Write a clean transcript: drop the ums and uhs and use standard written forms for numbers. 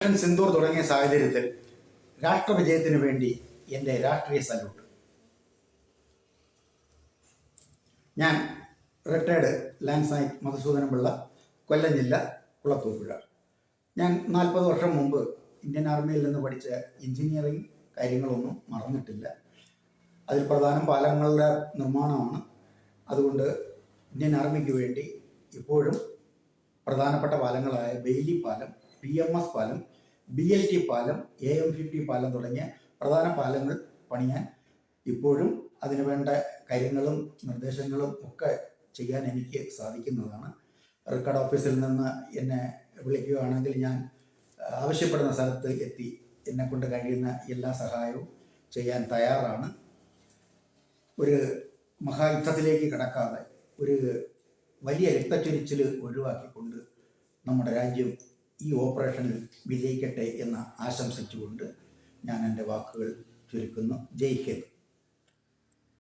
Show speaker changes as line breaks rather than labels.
സിന്ദൂർ തുടങ്ങിയ സാഹചര്യത്തിൽ രാഷ്ട്രവിജയത്തിന് വേണ്ടി എൻ്റെ രാഷ്ട്രീയ സല്യൂട്ട്. ഞാൻ റിട്ടയർഡ് ലാൻസ് നായിക് മധുസൂദനപിള്ള, കൊല്ലം ജില്ല, കുളത്തൂപ്പുഴ. ഞാൻ 40 വർഷം മുമ്പ് ഇന്ത്യൻ ആർമിയിൽ നിന്ന് പഠിച്ച എഞ്ചിനീയറിംഗ് കാര്യങ്ങളൊന്നും മറന്നിട്ടില്ല. അതിൽ പ്രധാനം പാലങ്ങളുടെ നിർമ്മാണമാണ്. അതുകൊണ്ട് ഇന്ത്യൻ ആർമിക്ക് വേണ്ടി ഇപ്പോഴും പ്രധാനപ്പെട്ട പാലങ്ങളായ ബെയ്ലി പാലം, PMS പാലം, BLT പാലം, AM50 പാലം തുടങ്ങിയ പ്രധാന പാലങ്ങൾ പണിയാൻ ഇപ്പോഴും അതിനുവേണ്ട കാര്യങ്ങളും നിർദ്ദേശങ്ങളും ഒക്കെ ചെയ്യാൻ എനിക്ക് സാധിക്കുന്നതാണ്. റെക്കോർഡ് ഓഫീസിൽ നിന്ന് എന്നെ വിളിക്കുകയാണെങ്കിൽ ഞാൻ ആവശ്യപ്പെടുന്ന സ്ഥലത്ത് എത്തി എന്നെക്കൊണ്ട് കഴിയുന്ന എല്ലാ സഹായവും ചെയ്യാൻ തയ്യാറാണ്. ഒരു മഹായുദ്ധത്തിലേക്ക് കടക്കാതെ ഒരു വലിയ രക്തച്ചൊരിച്ചിൽ ഒഴിവാക്കിക്കൊണ്ട് നമ്മുടെ രാജ്യം ഈ ഓപ്പറേഷനിൽ വിജയിക്കട്ടെ എന്ന് ആശംസിച്ചുകൊണ്ട് ഞാൻ എൻ്റെ വാക്കുകൾ ചുരുക്കുന്നു. ജയ് ഹിന്ദ്.